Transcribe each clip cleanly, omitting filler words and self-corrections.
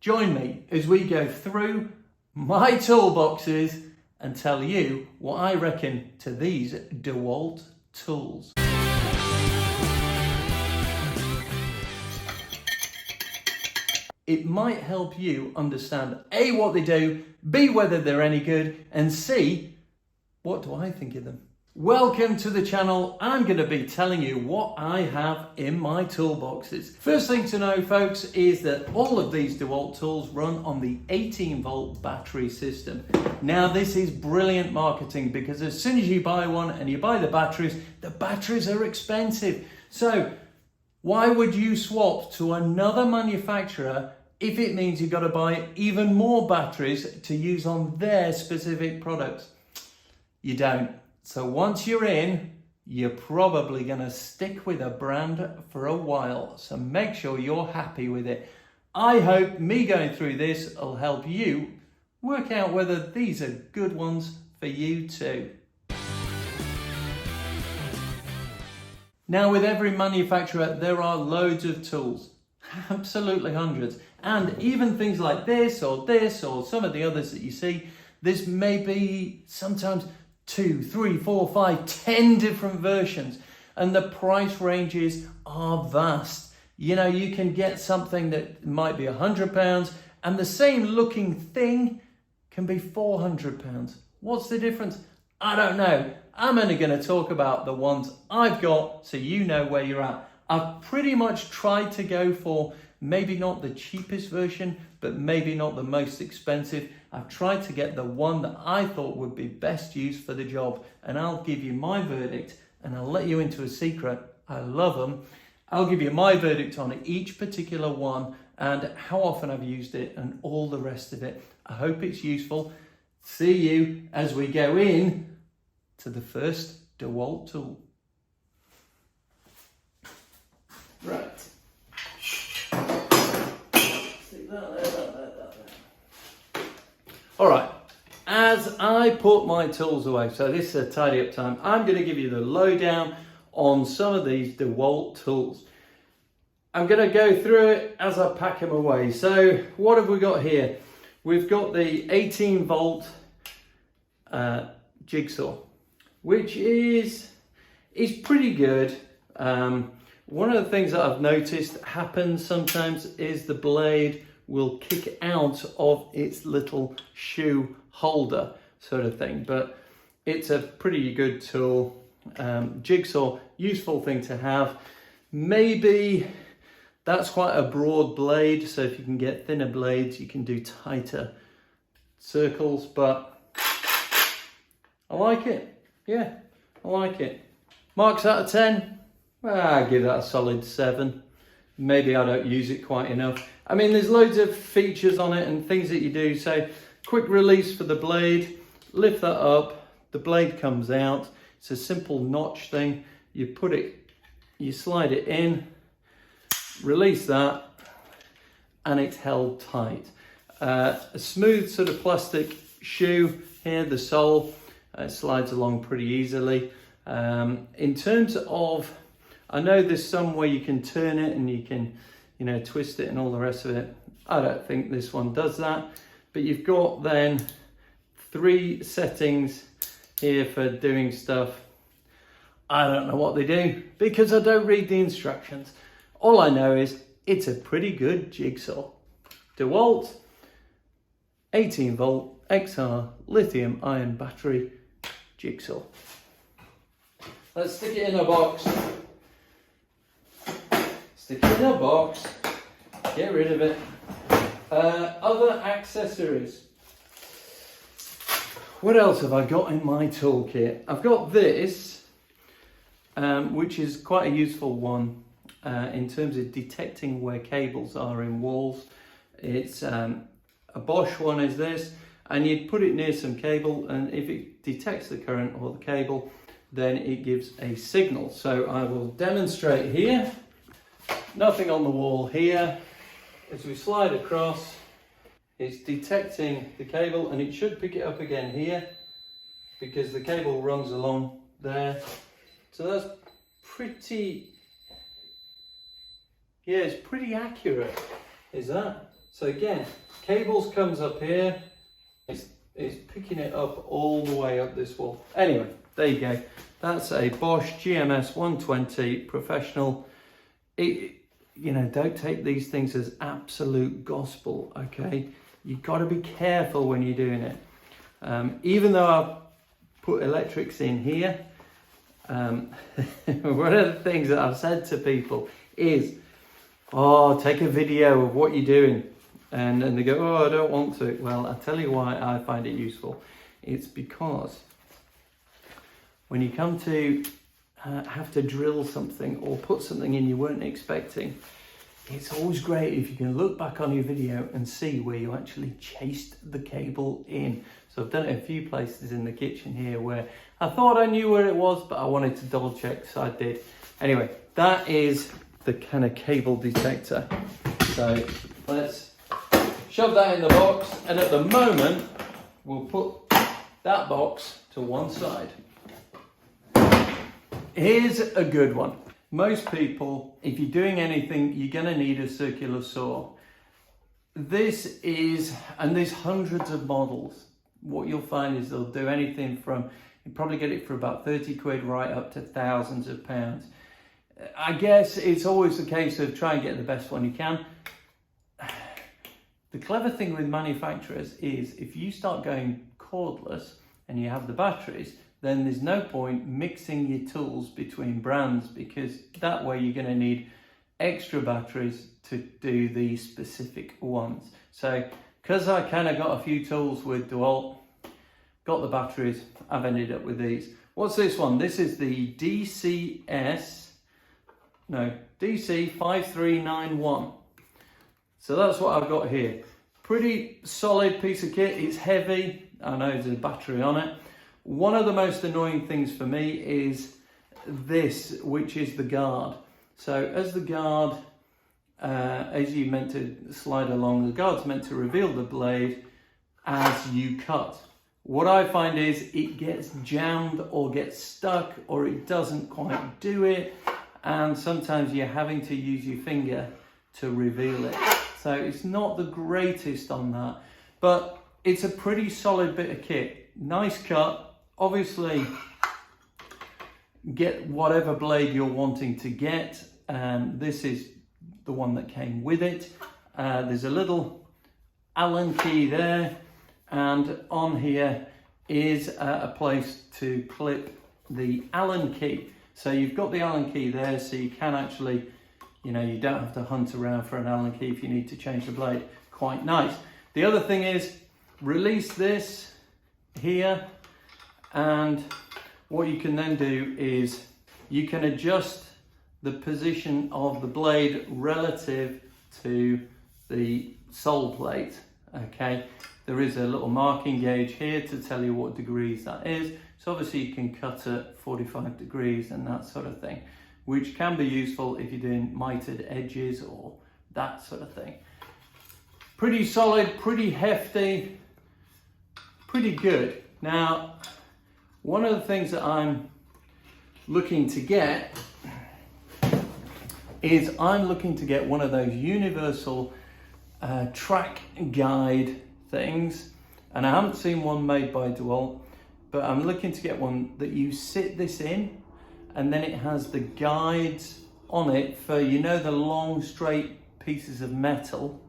Join me as we go through my toolboxes and tell you what I reckon to these DeWalt tools. It might help you understand A, what they do, B, whether they're any good, and C, what do I think of them? Welcome to the channel. I'm going to be telling you what I have in my toolboxes. First thing to know, folks, is that all of these DeWalt tools run on the 18-volt battery system. Now, this is brilliant marketing because as soon as you buy one and you buy the batteries are expensive. So why would you swap to another manufacturer if it means you've got to buy even more batteries to use on their specific products? You don't. So once you're in, you're probably going to stick with a brand for a while. So make sure you're happy with it. I hope me going through this will help you work out whether these are good ones for you too. Now, with every manufacturer, there are loads of tools, absolutely hundreds. And even things like this or some of the others that you see, this may be sometimes 2, 3, 4, 5, 10 different versions, and the price ranges are vast. You know, you can get something that might be £100 and the same looking thing can be £400. What's the difference? I don't know. I'm only going to talk about the ones I've got so you know where you're at. I've pretty much tried to go for maybe not the cheapest version, but maybe not the most expensive. I've tried to get the one that I thought would be best used for the job, and I'll give you my verdict, and I'll let you into a secret. I love them. I'll give you my verdict on each particular one and how often I've used it and all the rest of it. I hope it's useful. See you as we go in to the first DeWalt tool. Right. See that there. All right, as I put my tools away, so this is a tidy up time, I'm going to give you the lowdown on some of these DeWalt tools. I'm going to go through it as I pack them away. So what have we got here? We've got the 18-volt jigsaw, which is pretty good. One of the things that I've noticed happens sometimes is the blade will kick out of its little shoe holder sort of thing, but it's a pretty good tool. Jigsaw, useful thing to have. Maybe that's quite a broad blade, so if you can get thinner blades you can do tighter circles, but I like it. Yeah, I like it. Marks out of 10? Well, I give that a solid 7. Maybe I don't use it quite enough. I mean, there's loads of features on it and things that you do. So quick release for the blade, lift that up, the blade comes out. It's a simple notch thing. You slide it in, release that, and it's held tight. A smooth sort of plastic shoe here, the sole slides along pretty easily. In terms of, I know there's some way you can turn it and you can, twist it and all the rest of it. I don't think this one does that, but you've got then 3 settings here for doing stuff. I don't know what they do because I don't read the instructions. All I know is it's a pretty good jigsaw. DeWalt 18-volt XR lithium ion battery jigsaw. Let's stick it in a box. Stick it in a box. Get rid of it. Other accessories. What else have I got in my toolkit? I've got this, which is quite a useful one in terms of detecting where cables are in walls. It's a Bosch one is this, and you put it near some cable, and if it detects the current or the cable, then it gives a signal. So I will demonstrate here. Nothing on the wall here. As we slide across, it's detecting the cable, and it should pick it up again here because the cable runs along there. So that's pretty, yeah, it's pretty accurate, is that? So again, cables comes up here, it's picking it up all the way up this wall. Anyway, there you go. That's a Bosch GMS 120 professional. You know, don't take these things as absolute gospel, okay? You've got to be careful when you're doing it. Even though I've put electrics in here, one of the things that I've said to people is, oh, take a video of what you're doing. And they go, oh, I don't want to. Well, I'll tell you why I find it useful. It's because when you come to have to drill something or put something in you weren't expecting, it's always great if you can look back on your video and see where you actually chased the cable in. So I've done it a few places in the kitchen here where I thought I knew where it was, but I wanted to double check, so I did. Anyway, that is the kind of cable detector. So let's shove that in the box, and at the moment we'll put that box to one side. Here's a good one. Most people, if you're doing anything, you're going to need a circular saw. This is, and there's hundreds of models. What you'll find is they'll do anything from, you probably get it for about 30 quid right up to thousands of pounds. I guess it's always a case of try and get the best one you can. The clever thing with manufacturers is if you start going cordless and you have the batteries, then there's no point mixing your tools between brands, because that way you're going to need extra batteries to do the specific ones. So because I kind of got a few tools with DeWalt, got the batteries, I've ended up with these. What's this one? This is the DC5391. So that's what I've got here. Pretty solid piece of kit. It's heavy. I know there's a battery on it. One of the most annoying things for me is this, which is the guard. So as the guard, as you meant to slide along, the guard's meant to reveal the blade as you cut. What I find is it gets jammed or gets stuck, or it doesn't quite do it. And sometimes you're having to use your finger to reveal it. So it's not the greatest on that, but it's a pretty solid bit of kit. Nice cut. Obviously, get whatever blade you're wanting to get. This is the one that came with it. There's a little Allen key there, and on here is a place to clip the Allen key. So you've got the Allen key there, so you can actually, you know, you don't have to hunt around for an Allen key if you need to change the blade. Quite nice. The other thing is, release this here, and what you can then do is you can adjust the position of the blade relative to the sole plate. Okay, there is a little marking gauge here to tell you what degrees that is. So obviously you can cut at 45 degrees and that sort of thing, which can be useful if you're doing mitered edges or that sort of thing. Pretty solid, pretty hefty, pretty good. Now, one of the things that I'm looking to get is I'm looking to get one of those universal track guide things, and I haven't seen one made by DeWalt, but I'm looking to get one that you sit this in, and then it has the guides on it for, you know, the long straight pieces of metal,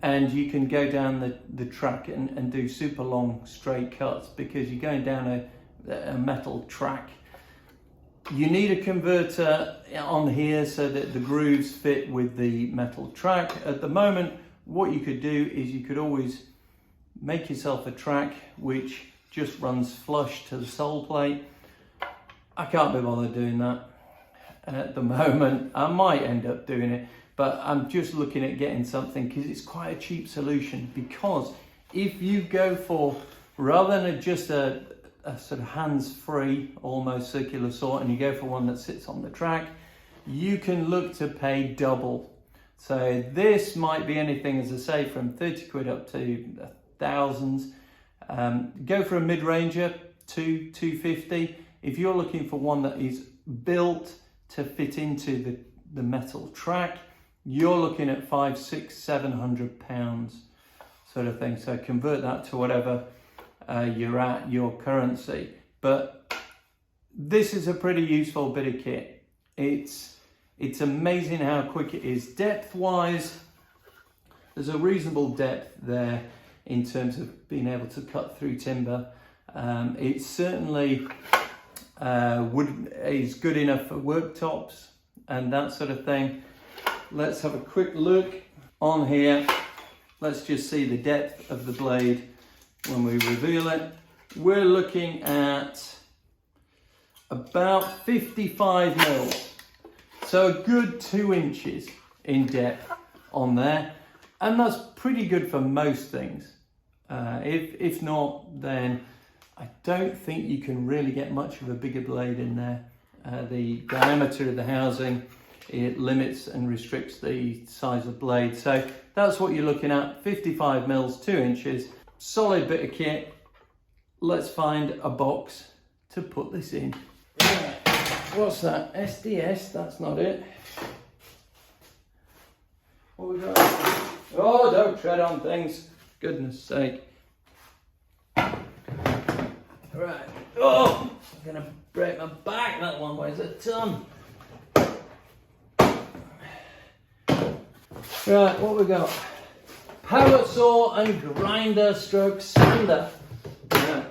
and you can go down the track and do super long straight cuts, because you're going down a metal track. You need a converter on here so that the grooves fit with the metal track. At the moment, what you could do is you could always make yourself a track which just runs flush to the sole plate. I can't be bothered doing that at the moment. I might end up doing it, but I'm just looking at getting something because it's quite a cheap solution. Because if you go for, rather than just a sort of hands-free, almost circular saw, and you go for one that sits on the track, you can look to pay double. So this might be anything, as I say, from 30 quid up to thousands. Go for a mid-ranger, 250. If you're looking for one that is built to fit into the metal track, you're looking at £500, £600, £700 sort of thing. So convert that to whatever you're at, your currency. But this is a pretty useful bit of kit. It's amazing how quick it is. Depth wise, there's a reasonable depth there in terms of being able to cut through timber. It certainly is good enough for worktops and that sort of thing. Let's have a quick look on here. Let's just see the depth of the blade when we reveal it. We're looking at about 55 mils. So a good 2 inches in depth on there. And that's pretty good for most things. If not, then I don't think you can really get much of a bigger blade in there. The diameter of the housing, it limits and restricts the size of blade. So that's what you're looking at, 55 mils, 2 inches, solid bit of kit. Let's find a box to put this in. Right, what's that? SDS, that's not it. What we got? Oh, don't tread on things, goodness sake. Right, oh, I'm gonna break my back, that one weighs a ton. Right, what we got? Power saw and grinder stroke sander. Right.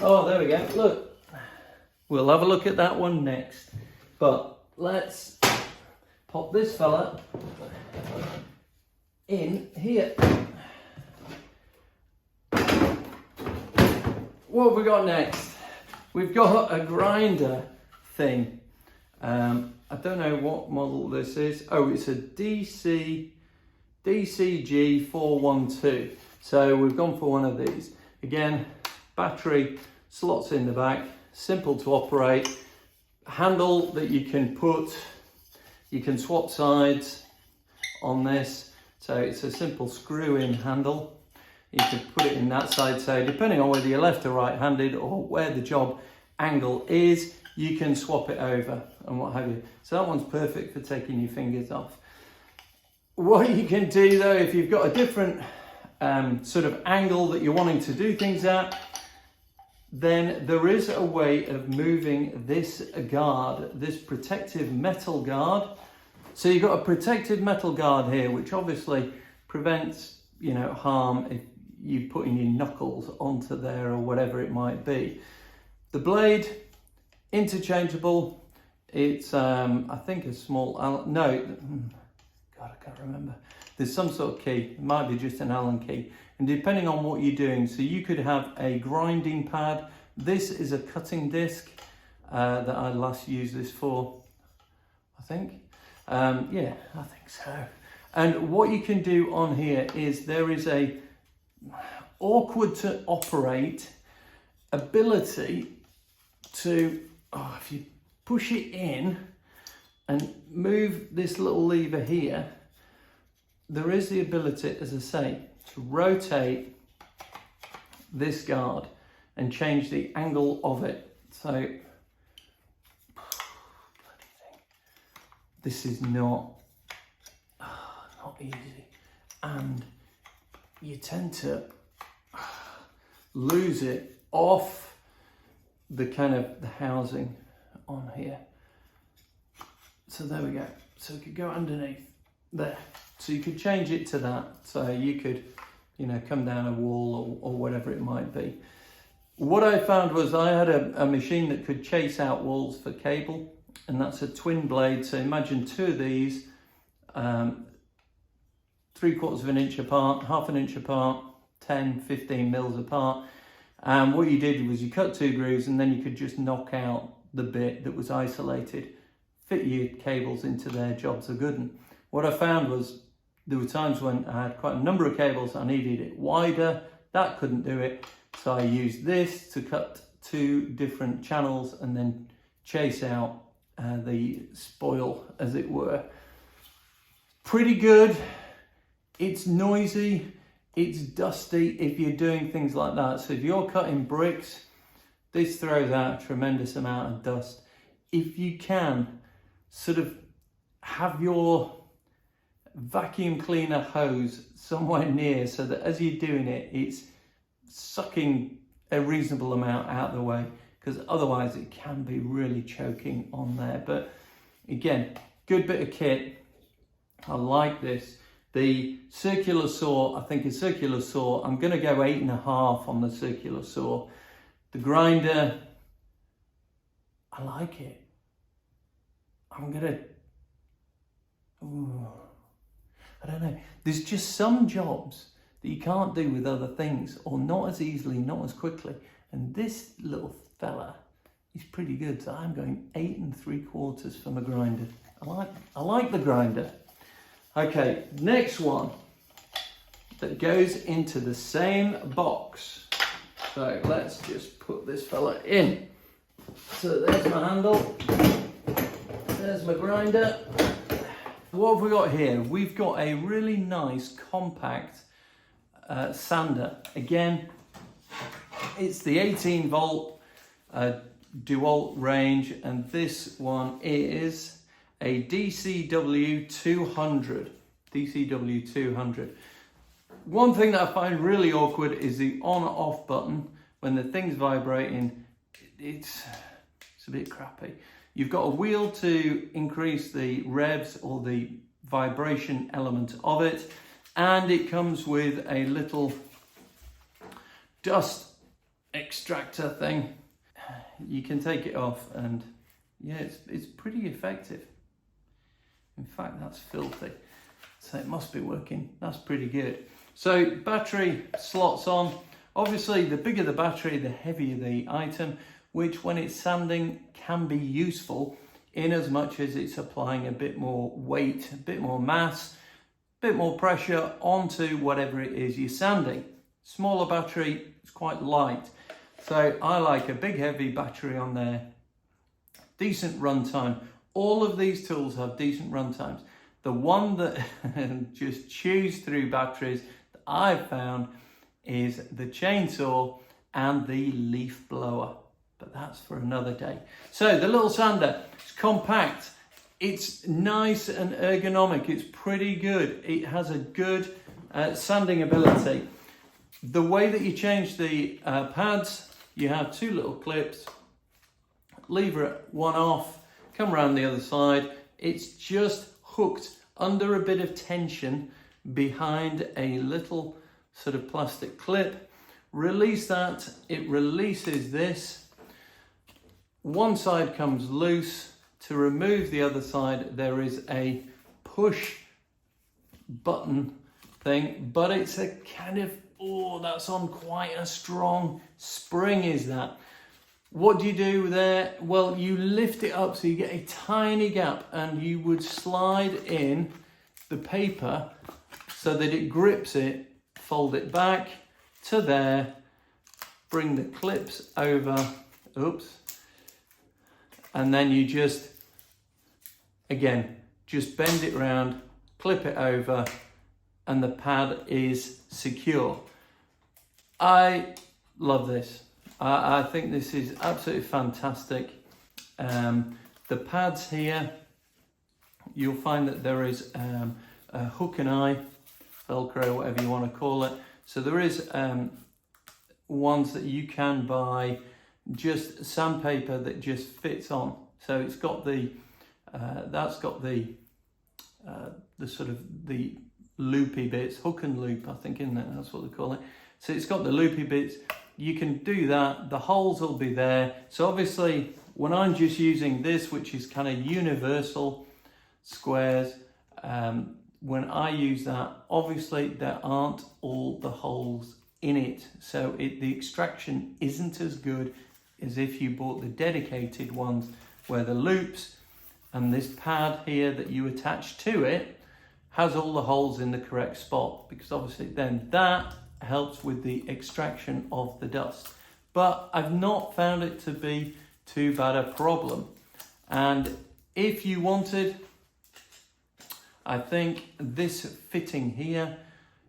Oh, there we go, look. We'll have a look at that one next. But let's pop this fella in here. What have we got next? We've got a grinder thing. I don't know what model this is. Oh, it's a DCG 412. So we've gone for one of these. Again, battery slots in the back, simple to operate. Handle that you can swap sides on this. So it's a simple screw-in handle. You can put it in that side. So depending on whether you're left or right-handed or where the job angle is, you can swap it over and what have you. So that one's perfect for taking your fingers off. What you can do though, if you've got a different sort of angle that you're wanting to do things at, then there is a way of moving this guard, this protective metal guard. So you've got a protected metal guard here, which obviously prevents, harm if you putting your knuckles onto there or whatever it might be. The blade, interchangeable. It's I think a small Allen, no, God, I can't remember. There's some sort of key, it might be just an Allen key. And depending on what you're doing, so you could have a grinding pad. This is a cutting disc that I last used this for, I think. Yeah, I think so. And what you can do on here is there is a awkward to operate ability to, if you push it in and move this little lever here, there is the ability, as I say, to rotate this guard and change the angle of it. So, bloody thing. This is not easy. And you tend to lose it off the the housing on here. So there we go. So we could go underneath there. So you could change it to that. So you could, come down a wall or whatever it might be. What I found was I had a machine that could chase out walls for cable, and that's a twin blade. So imagine two of these, 3/4 of an inch apart, half an inch apart, 10, 15 mils apart. And what you did was you cut two grooves and then you could just knock out the bit that was isolated, fit your cables into their jobs are good. And what I found was there were times when I had quite a number of cables, I needed it wider, that couldn't do it. So I used this to cut two different channels and then chase out the spoil, as it were. Pretty good. It's noisy. It's dusty if you're doing things like that. So if you're cutting bricks, this throws out a tremendous amount of dust. If you can sort of have your vacuum cleaner hose somewhere near so that as you're doing it, it's sucking a reasonable amount out of the way, because otherwise it can be really choking on there. But again, good bit of kit. I like this. The circular saw, I think a circular saw, I'm going to go 8.5 on the circular saw. The grinder, I like it. I'm going to, I don't know. There's just some jobs that you can't do with other things, or not as easily, not as quickly. And this little fella is pretty good. So I'm going 8.75 for my grinder. I like the grinder. Okay, next one that goes into the same box. So let's just put this fella in. So there's my handle. There's my grinder. What have we got here? We've got a really nice compact sander. Again, it's the 18 volt DeWalt range, and this one is a DCW 200. DCW 200. One thing that I find really awkward is the on-off button. When the thing's vibrating, it's a bit crappy. You've got a wheel to increase the revs or the vibration element of it, and it comes with a little dust extractor thing. You can take it off, and yeah, it's pretty effective. In fact, that's filthy, so it must be working. That's pretty good. So battery slots on. Obviously, the bigger the battery, the heavier the item, which when it's sanding can be useful in as much as it's applying a bit more weight, a bit more mass, a bit more pressure onto whatever it is you're sanding. Smaller battery, it's quite light. So I like a big heavy battery on there. Decent runtime. All of these tools have decent runtimes. The one that just chews through batteries that I've found is the chainsaw and the leaf blower. But that's for another day. So the little sander, it's compact. It's nice and ergonomic. It's pretty good. It has a good sanding ability. The way that you change the pads, you have two little clips. Lever one off, come around the other side. It's just hooked under a bit of tension behind a little sort of plastic clip. Release that, it releases this. One side comes loose. To remove the other side, there is a push button thing, but it's a kind of, that's on quite a strong spring, is that. What do you do there? Well, you lift it up so you get a tiny gap, and you would slide in the paper so that it grips it, fold it back to there, bring the clips over, and then you just, again, just bend it round, clip it over, and the pad is secure. I love this. I think this is absolutely fantastic. The pads here, you'll find that there is a hook and eye, Velcro, whatever you want to call it. So there is ones that you can buy, just sandpaper that just fits on. So it's got the, that's got the sort of the loopy bits, hook and loop, I think, isn't it? That's what they call it. So it's got the loopy bits. You can do that. The holes will be there. So obviously, when I'm just using this, which is kind of universal squares, when I use that, obviously there aren't all the holes in it. So the extraction isn't as good as if you bought the dedicated ones where the loops and this pad here that you attach to it has all the holes in the correct spot, because obviously then that helps with the extraction of the dust. But I've not found it to be too bad a problem. And if you wanted, I think this fitting here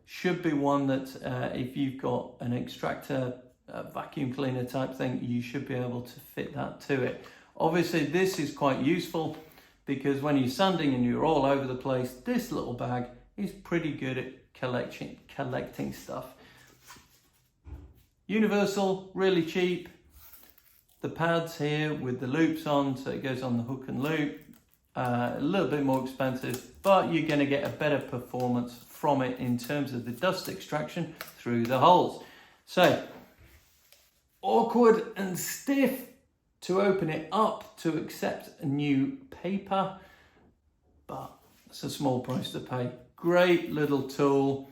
should be one that if you've got an extractor, a vacuum cleaner type thing, you should be able to fit that to it. Obviously this is quite useful because when you're sanding and you're all over the place, this little bag is pretty good at collecting stuff. Universal, really cheap. The pads here with the loops on, so it goes on the hook and loop. A little bit more expensive, but you're going to get a better performance from it in terms of the dust extraction through the holes. So, awkward and stiff to open it up to accept a new paper, but it's a small price to pay. Great little tool.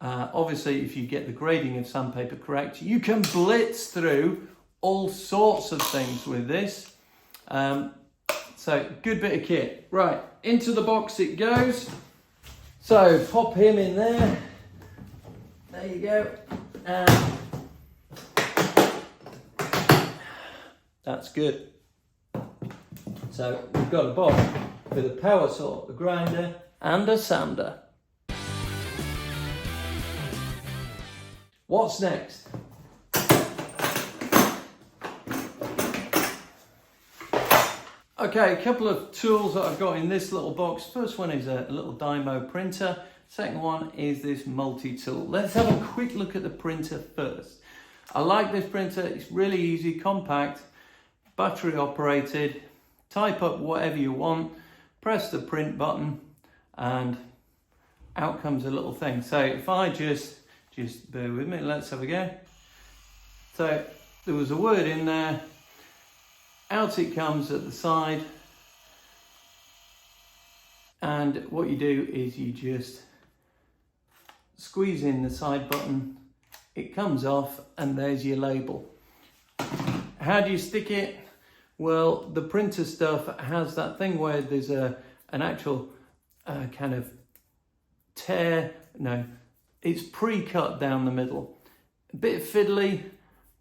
Obviously, if you get the grading of sandpaper correct, you can blitz through all sorts of things with this. So, good bit of kit. Right, into the box it goes. So, pop him in there. There you go. That's good. So, we've got a box with a power saw, a grinder, and a sander. What's next? Okay, a couple of tools that I've got in this little box. First one is a little Dymo printer. Second one is this multi-tool. Let's have a quick look at the printer first. I like this printer. It's really easy, compact, battery operated. Type up whatever you want, press the print button, and out comes a little thing. So if I just bear with me, let's have a go. So there was a word in there. Out it comes at the side, and what you do is you just squeeze in the side button, it comes off, and there's your label. How do you stick it? Well, the printer stuff has that thing where there's an actual kind of tear. No, it's pre-cut down the middle. A bit fiddly.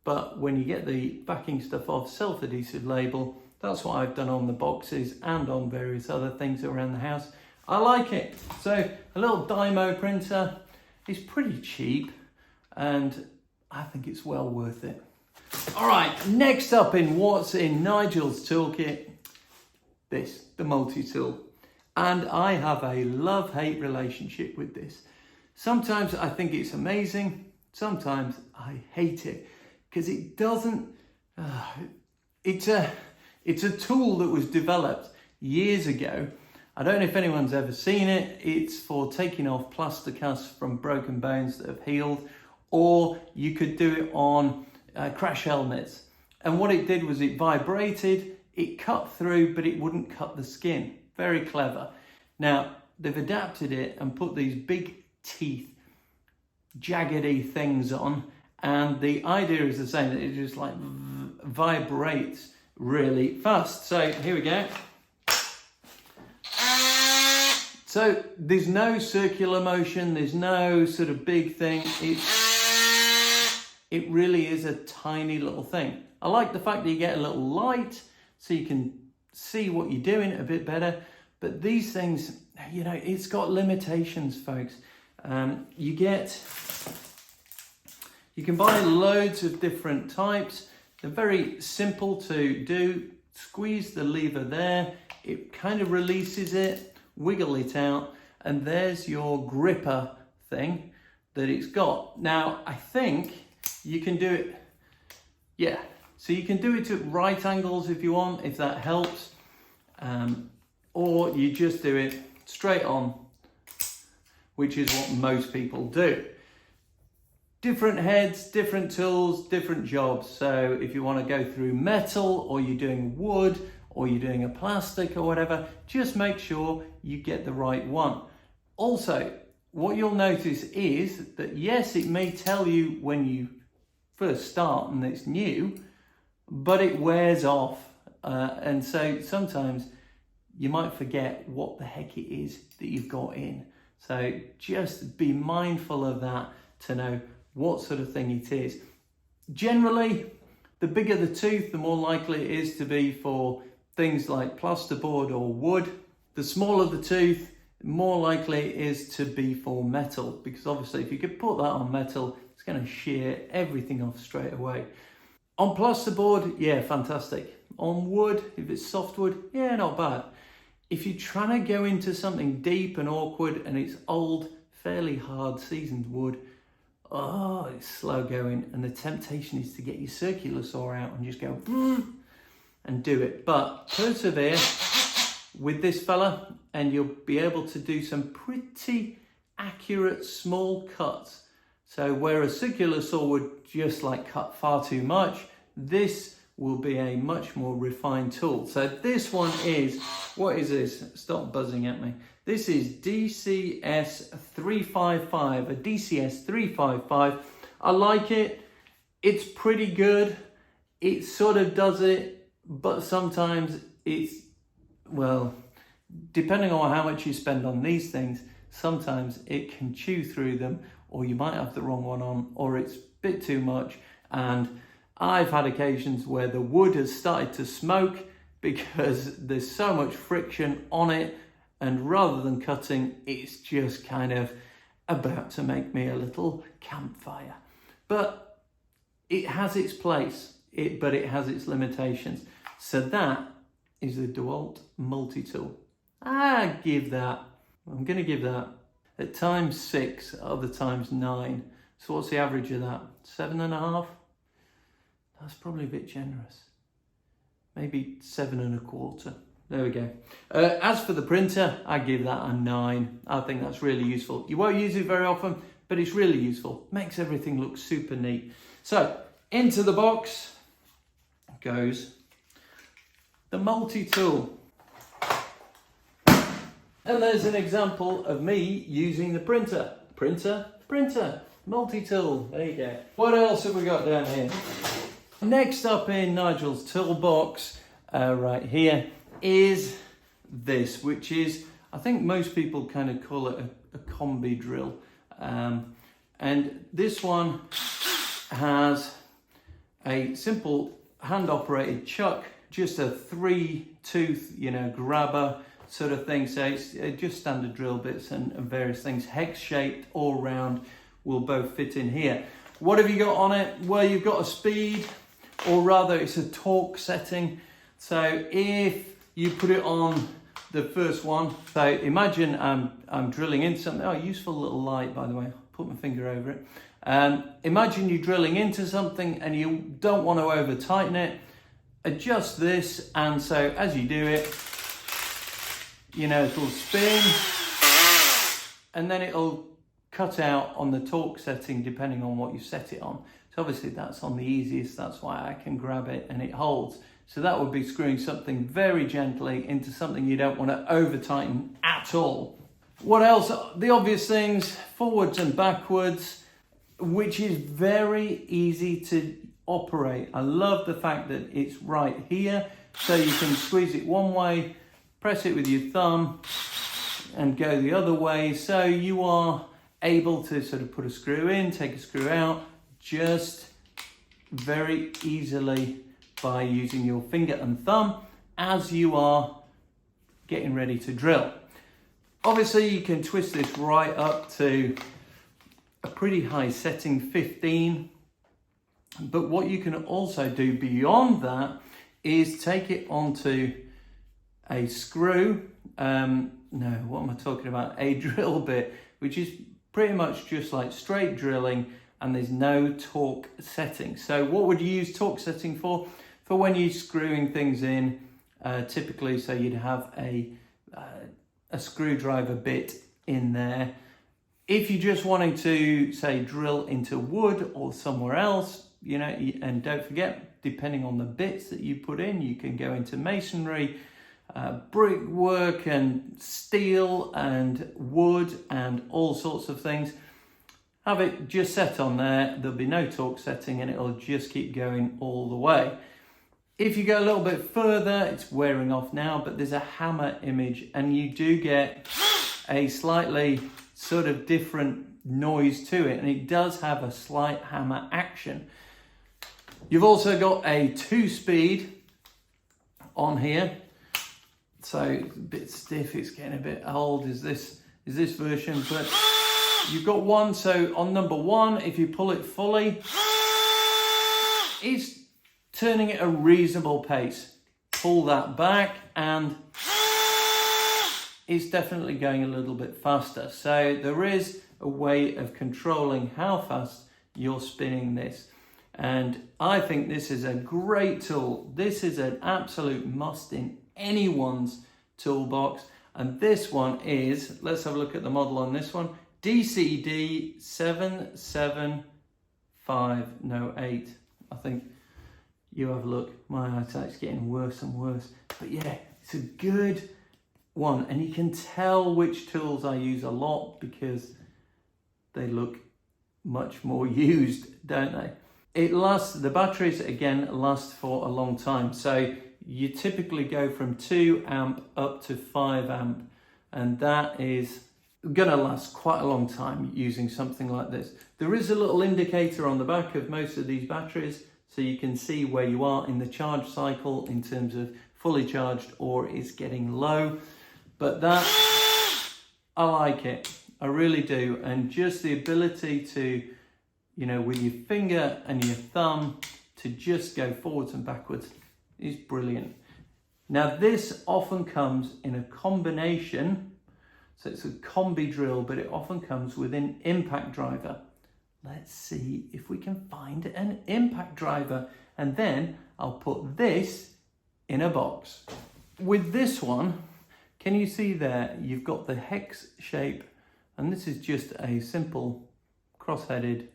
But when you get the backing stuff off, self-adhesive label, that's what I've done on the boxes and on various other things around the house. I like it. So a little Dymo printer is pretty cheap, and I think it's well worth it. All right, next up in what's in Nigel's toolkit, the multi-tool. And I have a love-hate relationship with this. Sometimes I think it's amazing, sometimes I hate it. Because it doesn't, it's a tool that was developed years ago. I don't know if anyone's ever seen it. It's for taking off plaster casts from broken bones that have healed, or you could do it on crash helmets. And what it did was it vibrated, it cut through, but it wouldn't cut the skin. Very clever. Now, they've adapted it and put these big teeth, jaggedy things on. And the idea is the same, that it just like vibrates really fast. So here we go. So there's no circular motion, there's no sort of big thing. It really is a tiny little thing. I like the fact that you get a little light so you can see what you're doing a bit better. But these things, you know, it's got limitations, folks. You can buy loads of different types. They're very simple to do. Squeeze the lever there. It kind of releases it, wiggle it out, and there's your gripper thing that it's got. Now, I think you can do it, yeah. So you can do it at right angles if you want, if that helps. Or you just do it straight on, which is what most people do. Different heads, different tools, different jobs. So if you want to go through metal, or you're doing wood, or you're doing a plastic or whatever, just make sure you get the right one. Also, what you'll notice is that yes, it may tell you when you first start and it's new, but it wears off. And so sometimes you might forget what the heck it is that you've got in. So just be mindful of that to know what sort of thing it is. Generally, the bigger the tooth, the more likely it is to be for things like plasterboard or wood. The smaller the tooth, the more likely it is to be for metal, because obviously if you could put that on metal, it's going to shear everything off straight away. On plasterboard, yeah, fantastic. On wood, if it's softwood, yeah, not bad. if you're trying to go into something deep and awkward and it's old, fairly hard seasoned wood, oh, it's slow going, and the temptation is to get your circular saw out and just go and do it. But persevere with this fella and you'll be able to do some pretty accurate small cuts. So where a circular saw would just like cut far too much, this will be a much more refined tool. So this one is, what is this? Stop buzzing at me. This is DCS 355, a DCS 355. I like it. It's pretty good. It sort of does it, but sometimes it's, well, depending on how much you spend on these things, sometimes it can chew through them, or you might have the wrong one on, or it's a bit too much. And I've had occasions where the wood has started to smoke because there's so much friction on it, and rather than cutting, it's just kind of about to make me a little campfire. But it has its place, but it has its limitations. So that is the DeWalt multi-tool. I'm going to give that at times 6, other times 9. So what's the average of that? 7.5? That's probably a bit generous. Maybe 7.25. There we go. As for the printer, I give that a 9. I think that's really useful. You won't use it very often, but it's really useful. Makes everything look super neat. So into the box goes the multi-tool. And there's an example of me using the printer. Printer, multi-tool. There you go. What else have we got down here? Next up in Nigel's toolbox, right here, is this, which is, I think most people kind of call it a combi drill. And this one has a simple hand-operated chuck, just a 3-tooth, grabber sort of thing. So it's just standard drill bits and various things, hex-shaped all round, will both fit in here. What have you got on it? Well, you've got a speed, or rather it's a torque setting. So if you put it on the first one, so imagine I'm drilling into something. Oh, useful little light, by the way. Put my finger over it. Imagine you're drilling into something and you don't want to over tighten it. Adjust this, and so as you do it, it'll spin and then it'll cut out on the torque setting depending on what you set it on. So obviously that's on the easiest, that's why I can grab it and it holds. So that would be screwing something very gently into something you don't want to over tighten at all. What else? The obvious things, forwards and backwards, which is very easy to operate. I love the fact that it's right here, so you can squeeze it one way, press it with your thumb and go the other way. So you are able to sort of put a screw in, take a screw out, just very easily by using your finger and thumb as you are getting ready to drill. Obviously you can twist this right up to a pretty high setting, 15. But what you can also do beyond that is take it onto a screw, what am I talking about? A drill bit, which is pretty much just like straight drilling, and there's no torque setting. So what would you use torque setting for? For when you're screwing things in, typically, so you'd have a screwdriver bit in there. If you're just wanting to, say, drill into wood or somewhere else, and don't forget, depending on the bits that you put in, you can go into masonry, brickwork and steel and wood and all sorts of things. Have it just set on there, there'll be no torque setting and it'll just keep going all the way. If you go a little bit further, it's wearing off now, but there's a hammer image and you do get a slightly sort of different noise to it, and it does have a slight hammer action. You've also got a 2-speed on here. So it's a bit stiff, it's getting a bit old, is this version, but you've got one. So on number 1, if you pull it fully, it's turning at a reasonable pace. Pull that back and it's definitely going a little bit faster. So there is a way of controlling how fast you're spinning this. And I think this is a great tool. This is an absolute must in anyone's toolbox. And this one is, let's have a look at the model on this one, DCD 77508. I think you have a look. My eyesight's getting worse and worse. But yeah, it's a good one. And you can tell which tools I use a lot because they look much more used, don't they? It lasts, the batteries again last for a long time. So you typically go from 2 amp up to 5 amp. And that is gonna last quite a long time using something like this. There is a little indicator on the back of most of these batteries, so you can see where you are in the charge cycle in terms of fully charged or it's getting low. But that, I like it, I really do. And just the ability to, you know, with your finger and your thumb to just go forwards and backwards is brilliant. Now this often comes in a combination, so it's a combi drill, but it often comes with an impact driver. Let's see if we can find an impact driver, and then I'll put this in a box. With this one, can you see there, you've got the hex shape, and this is just a simple cross-headed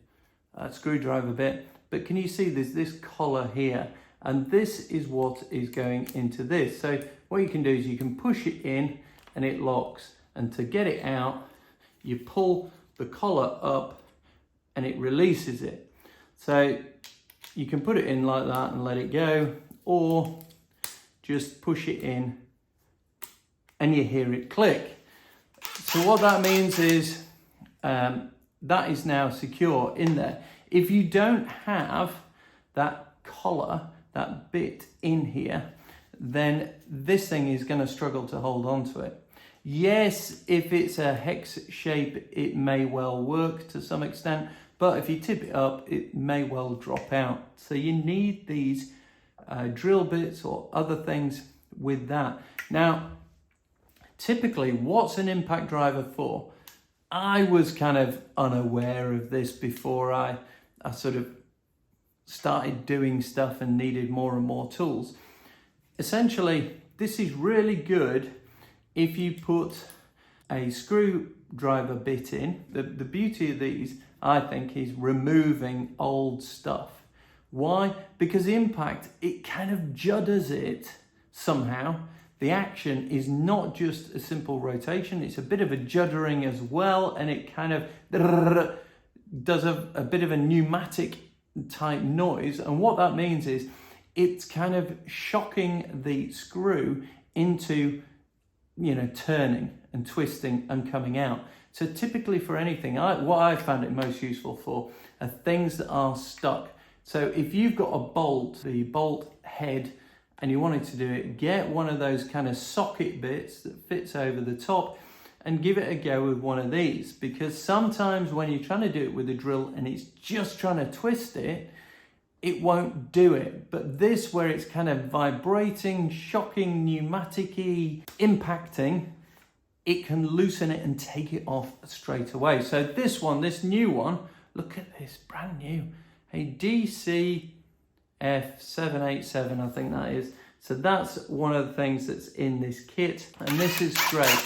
screwdriver bit, but can you see there's this collar here, and this is what is going into this. So what you can do is you can push it in and it locks, and to get it out, you pull the collar up and it releases it. So you can put it in like that and let it go, or just push it in and you hear it click. So what that means is that is now secure in there. If you don't have that collar, that bit in here, then this thing is going to struggle to hold on to it. Yes, if it's a hex shape, it may well work to some extent, but if you tip it up, it may well drop out. So you need these drill bits or other things with that. Now, typically, what's an impact driver for? I was kind of unaware of this before I sort of started doing stuff and needed more and more tools. Essentially, this is really good if you put a screwdriver bit in. The beauty of these, I think, is removing old stuff. Why? Because the impact, it kind of judders it somehow. The action is not just a simple rotation, it's a bit of a juddering as well, and it kind of does a bit of a pneumatic type noise. And what that means is it's kind of shocking the screw into, you know, turning and twisting and coming out. So typically for anything, what I found it most useful for are things that are stuck. So if you've got a bolt, the bolt head, and you wanted to do it, get one of those kind of socket bits that fits over the top and give it a go with one of these, because sometimes when you're trying to do it with a drill and it's just trying to twist it, it won't do it. But this, where it's kind of vibrating, shocking, pneumatic-y, impacting, it can loosen it and take it off straight away. So this one, this new one, look at this, brand new, a DCF787, I think that is. So that's one of the things that's in this kit, and this is great.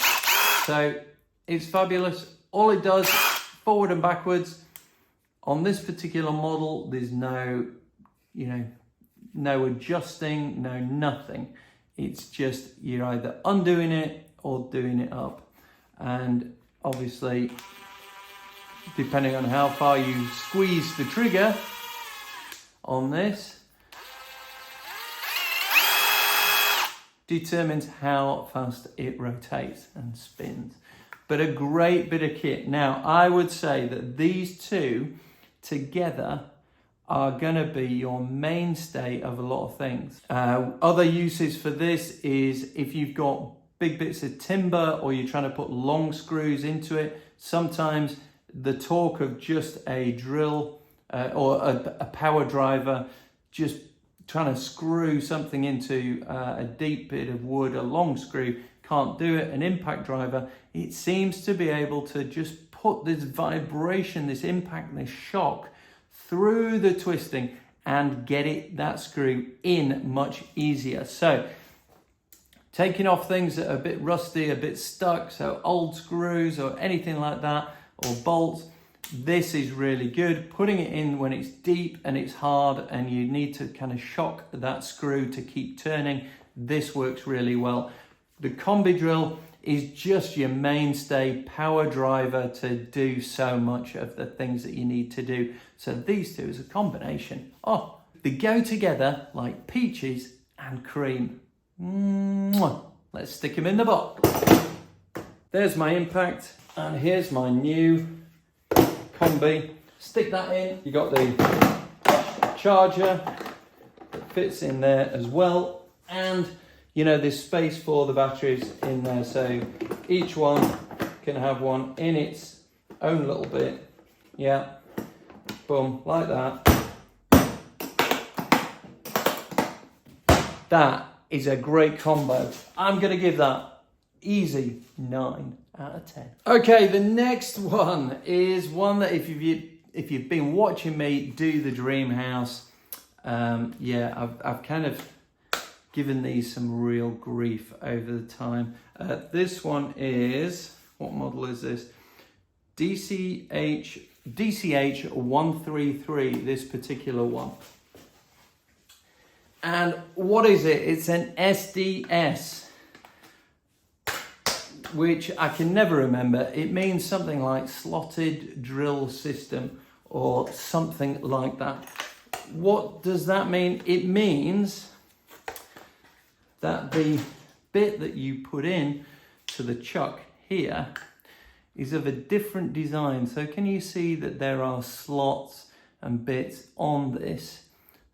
So it's fabulous. All it does, forward and backwards. On this particular model, there's no, you know, no adjusting, no nothing. It's just you're either undoing it or doing it up. And obviously, depending on how far you squeeze the trigger on this, determines how fast it rotates and spins. But a great bit of kit. Now, I would say that these two together are going to be your mainstay of a lot of things. Other uses for this is if you've got big bits of timber or you're trying to put long screws into it, sometimes the torque of just a drill or a power driver, just trying to screw something into a deep bit of wood, a long screw, can't do it, an impact driver, it seems to be able to just put this vibration, this impact, this shock through the twisting and get that screw in much easier. So taking off things that are a bit rusty, a bit stuck, so old screws or anything like that, or bolts, this is really good. Putting it in when it's deep and it's hard and you need to kind of shock that screw to keep turning, this works really well. The combi drill is just your mainstay power driver to do so much of the things that you need to do. So these two as a combination, they go together like peaches and cream. Mwah. Let's stick them in the box. There's my impact, and here's my new combi. Stick that in. You got the charger that fits in there as well, and you know there's space for the batteries in there, so each one can have one in its own little bit. Yeah, boom, like that. That is a great combo. I'm going to give that easy 9 out of 10. Okay, the next one is one that if you've been watching me do the dream house, I've kind of given these some real grief over the time. This one is, what model is this? DCH 133, this particular one. And what is it? It's an SDS, which I can never remember. It means something like slotted drill system or something like that. What does that mean? It means that the bit that you put in to the chuck here is of a different design. So can you see that there are slots and bits on this?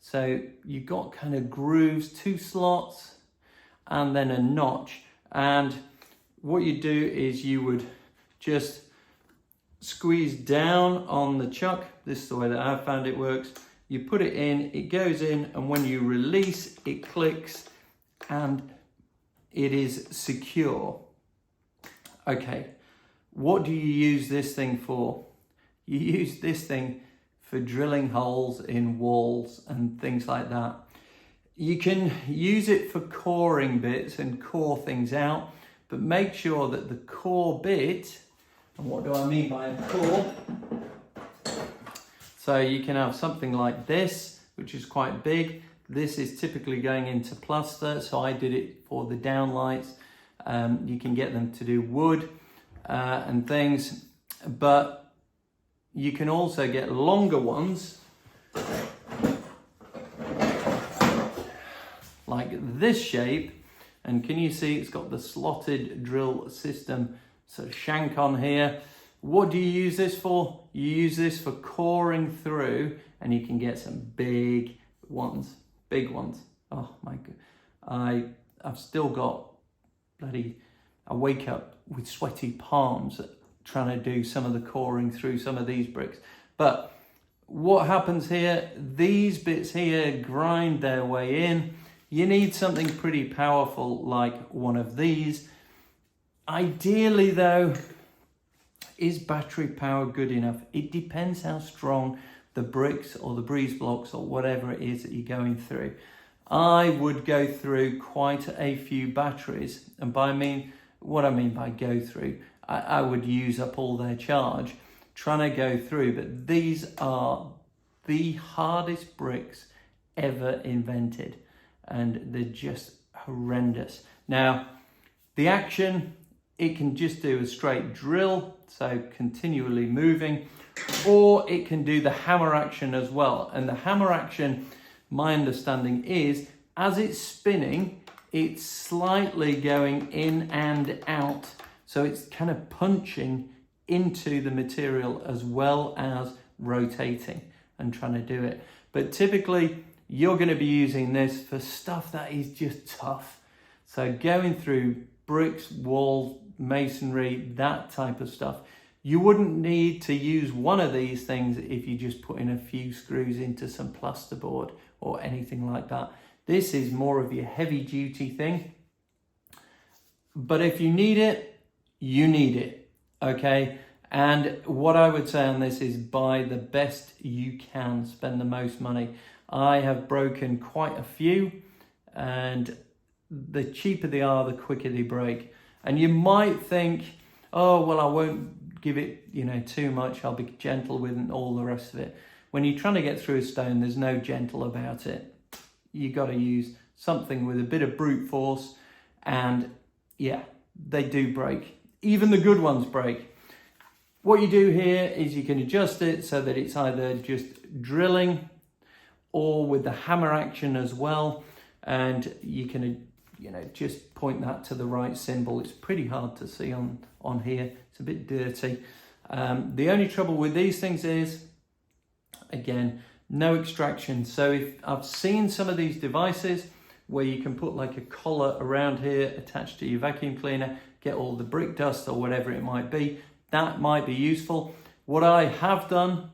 So you've got kind of grooves, 2 slots and then a notch. And what you do is you would just squeeze down on the chuck. This is the way that I've found it works. You put it in, it goes in, and when you release, it clicks and it is secure. Okay, what do you use this thing for? You use this thing for drilling holes in walls and things like that. You can use it for coring bits and core things out, but make sure that the core bit, and what do I mean by a core? So you can have something like this, which is quite big. This is typically going into plaster, so I did it for the downlights. You can get them to do wood and things, but you can also get longer ones like this shape, and can you see it's got the slotted drill system, so shank on here. What do you use this for? You use this for coring through, and you can get some big ones. Oh my god, I've still got I wake up with sweaty palms trying to do some of the coring through some of these bricks. But what happens here, these bits here grind their way in. You need something pretty powerful like one of these. Ideally though, is battery power good enough? It depends how strong the bricks or the breeze blocks or whatever it is that you're going through. I would go through quite a few batteries, and what I mean by go through, I would use up all their charge trying to go through, but these are the hardest bricks ever invented and they're just horrendous. Now, the action, it can just do a straight drill, so continually moving, or it can do the hammer action as well. And the hammer action, my understanding is, as it's spinning, it's slightly going in and out. So it's kind of punching into the material as well as rotating and trying to do it. But typically, you're going to be using this for stuff that is just tough. So going through bricks, walls, masonry, that type of stuff. You wouldn't need to use one of these things if you just put in a few screws into some plasterboard or anything like that. This is more of your heavy duty thing. But if you need it, you need it, okay? And what I would say on this is buy the best you can, spend the most money. I have broken quite a few, and the cheaper they are, the quicker they break. And you might think, oh, well, I won't give it, too much. I'll be gentle with it and all the rest of it. When you're trying to get through a stone, there's no gentle about it. You got to use something with a bit of brute force, and yeah, they do break. Even the good ones break. What you do here is you can adjust it so that it's either just drilling or with the hammer action as well, and you can just point that to the right symbol. It's pretty hard to see on here. It's a bit dirty. The only trouble with these things is, again, no extraction. So if I've seen some of these devices where you can put like a collar around here attached to your vacuum cleaner, get all the brick dust or whatever it might be, that might be useful. What I have done,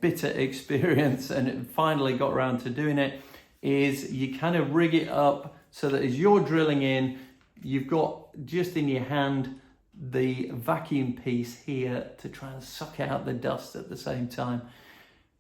bitter experience, and finally got around to doing it, is you kind of rig it up so that as you're drilling in, you've got just in your hand the vacuum piece here to try and suck out the dust at the same time.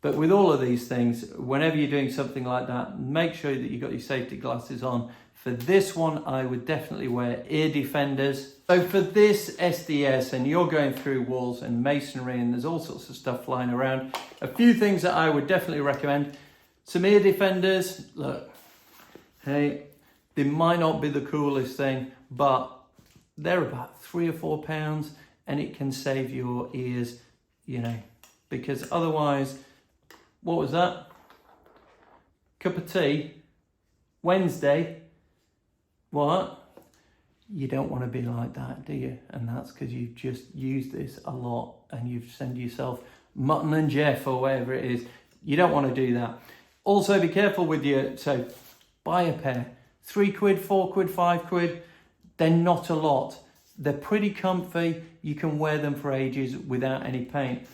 But with all of these things, whenever you're doing something like that, make sure that you've got your safety glasses on. For this one, I would definitely wear ear defenders. So for this SDS, and you're going through walls and masonry and there's all sorts of stuff flying around, a few things that I would definitely recommend. Some ear defenders. Look, hey, they might not be the coolest thing, but they're about £3 or £4 and it can save your ears, because otherwise, what was that? Cup of tea, Wednesday. What? You don't want to be like that, do you? And that's because you've just used this a lot and you've sent yourself Mutton and Jeff or whatever it is. You don't want to do that. Also be careful with so buy a pair. £3, £4, £5. They're not a lot. They're pretty comfy. You can wear them for ages without any paint.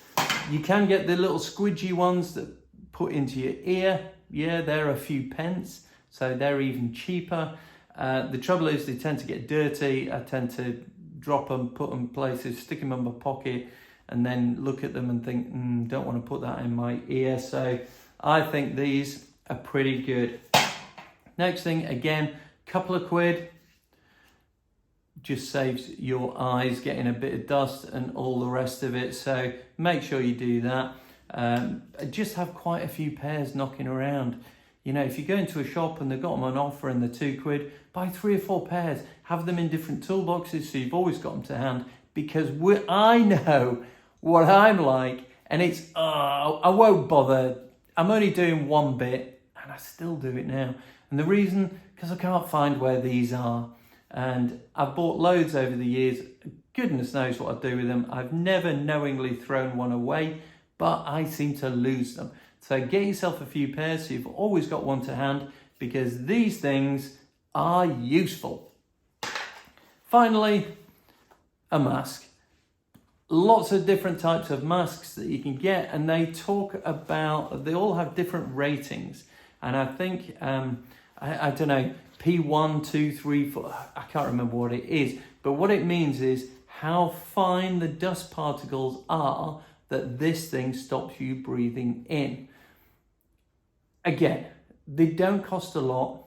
You can get the little squidgy ones that put into your ear. Yeah, they're a few pence, so they're even cheaper. The trouble is they tend to get dirty. I tend to drop them, put them places, stick them in my pocket, and then look at them and think, don't want to put that in my ear. So I think these are pretty good. Next thing, again, couple of quid. Just saves your eyes getting a bit of dust and all the rest of it. So make sure you do that. Just have quite a few pairs knocking around. If you go into a shop and they've got them on offer and they're £2, buy 3 or 4 pairs. Have them in different toolboxes so you've always got them to hand. Because I know what I'm like, and it's, I won't bother. I'm only doing one bit, and I still do it now. And the reason, because I can't find where these are. And I've bought loads over the years. Goodness knows what I do with them. I've never knowingly thrown one away, but I seem to lose them. So get yourself a few pairs so you've always got one to hand, because these things are useful. Finally, a mask. Lots of different types of masks that you can get, and they all have different ratings. And I think, I don't know, P1, 2, 3, 4, I can't remember what it is, but what it means is how fine the dust particles are that this thing stops you breathing in. Again, they don't cost a lot.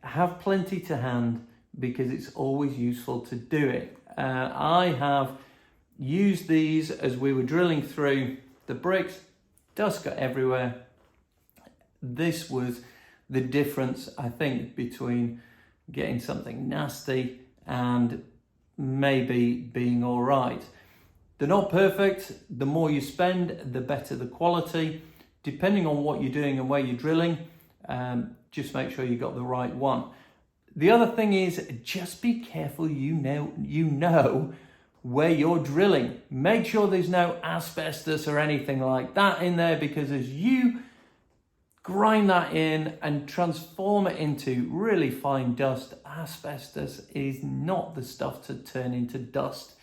Have plenty to hand because it's always useful to do it. I have used these as we were drilling through the bricks. Dust got everywhere. This was the difference, I think, between getting something nasty and maybe being all right. They're not perfect. The more you spend, the better the quality. Depending on what you're doing and where you're drilling, just make sure you got the right one. The other thing is, just be careful you know where you're drilling. Make sure there's no asbestos or anything like that in there, because as you grind that in and transform it into really fine dust, asbestos is not the stuff to turn into dust.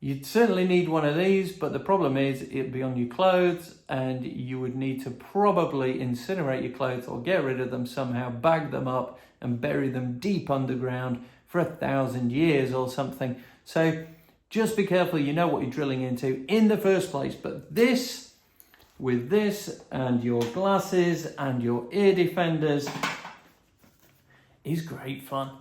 You'd certainly need one of these, but the problem is it'd be on your clothes and you would need to probably incinerate your clothes or get rid of them somehow, bag them up and bury them deep underground for 1,000 years or something. So just be careful, you know what you're drilling into in the first place. But this, with this and your glasses and your ear defenders, is great fun.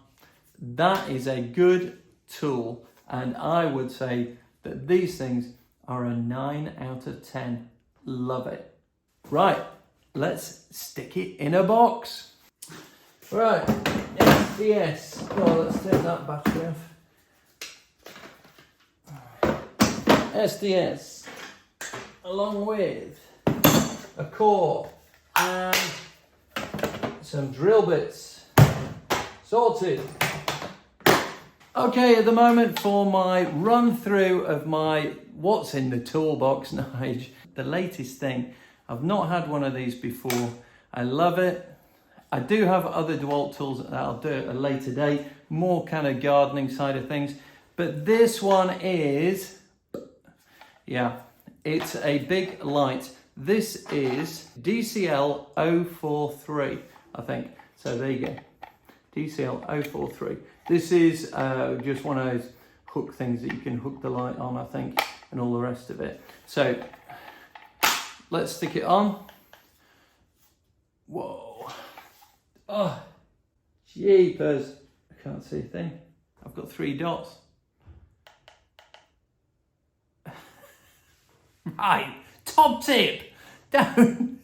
That is a good tool, and I would say that these things are a 9 out of 10. Love it. Right, let's stick it in a box. Right, SDS. Oh, let's take that battery off. SDS, along with a core and some drill bits. Sorted. Okay, at the moment for my run through of my what's in the toolbox, Nige, the latest thing. I've not had one of these before. I love it. I do have other DeWalt tools that I'll do at a later date, more kind of gardening side of things. But this one is, yeah, it's a big light. This is DCL 043, I think. So there you go. DCL 043. This is just one of those hook things that you can hook the light on, I think, and all the rest of it. So let's stick it on. Whoa. Oh, jeepers. I can't see a thing. I've got 3 dots. Right, top tip. Don't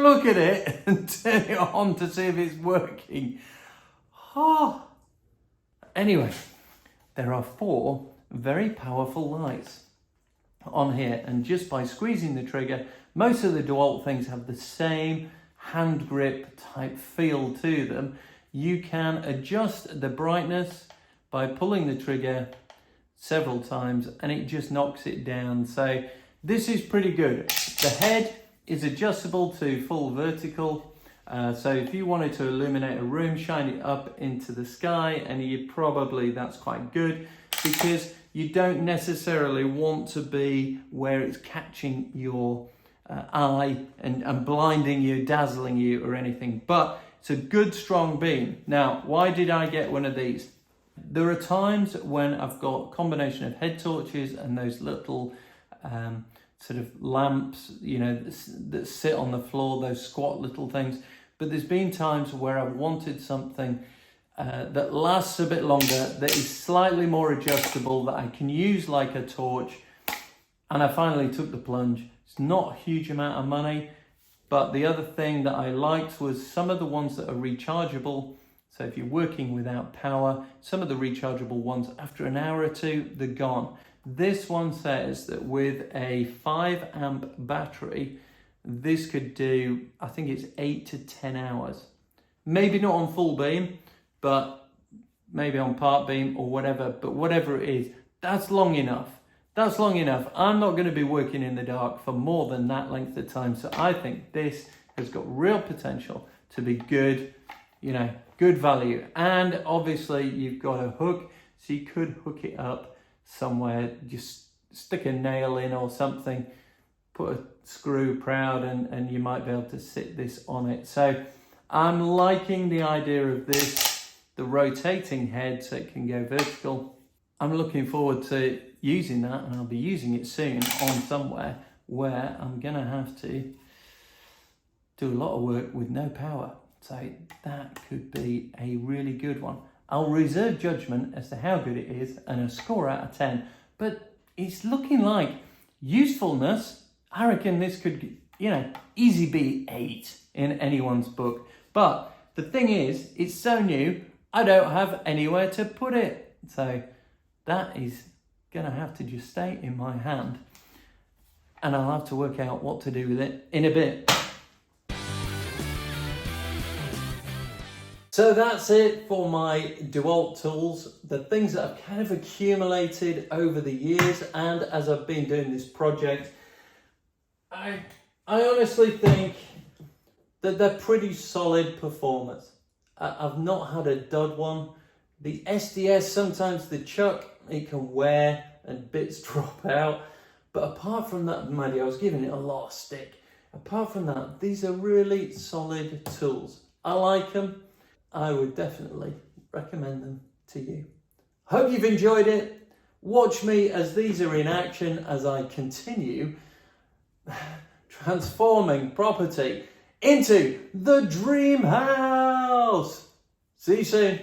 look at it and turn it on to see if it's working. Oh. Anyway, there are 4 very powerful lights on here, and just by squeezing the trigger, most of the DeWalt things have the same hand grip type feel to them. You can adjust the brightness by pulling the trigger several times and it just knocks it down. So this is pretty good. The head is adjustable to full vertical. So if you wanted to illuminate a room, shine it up into the sky, and that's quite good, because you don't necessarily want to be where it's catching your eye and blinding you, dazzling you or anything, but it's a good strong beam. Now, why did I get one of these? There are times when I've got a combination of head torches and those little sort of lamps, you know, that sit on the floor, those squat little things. But there's been times where I've wanted something that lasts a bit longer, that is slightly more adjustable, that I can use like a torch. And I finally took the plunge. It's not a huge amount of money, but the other thing that I liked was some of the ones that are rechargeable. So if you're working without power, some of the rechargeable ones, after an hour or 2, they're gone. This one says that with a 5 amp battery, this could do, I think it's 8 to 10 hours. Maybe not on full beam, but maybe on part beam or whatever. But whatever it is, that's long enough. That's long enough. I'm not going to be working in the dark for more than that length of time. So I think this has got real potential to be good, you know, good value. And obviously you've got a hook, so you could hook it up somewhere, just stick a nail in or something, put a screw proud, and you might be able to sit this on it. So I'm liking the idea of this, the rotating head so it can go vertical. I'm looking forward to using that, and I'll be using it soon on somewhere where I'm gonna have to do a lot of work with no power. So that could be a really good one. I'll reserve judgment as to how good it is and a score out of 10, but it's looking like usefulness. I reckon this could, you know, easy be 8 in anyone's book. But the thing is, it's so new, I don't have anywhere to put it. So that is gonna have to just stay in my hand, and I'll have to work out what to do with it in a bit. So that's it for my DeWalt tools, the things that I've kind of accumulated over the years, and as I've been doing this project, I honestly think that they're pretty solid performers. I've not had a dud one. The SDS, sometimes the chuck, it can wear and bits drop out. But apart from that, Maddie, I was giving it a lot of stick. Apart from that, these are really solid tools. I like them. I would definitely recommend them to you. Hope you've enjoyed it. Watch me as these are in action as I continue transforming property into the dream house. See you soon.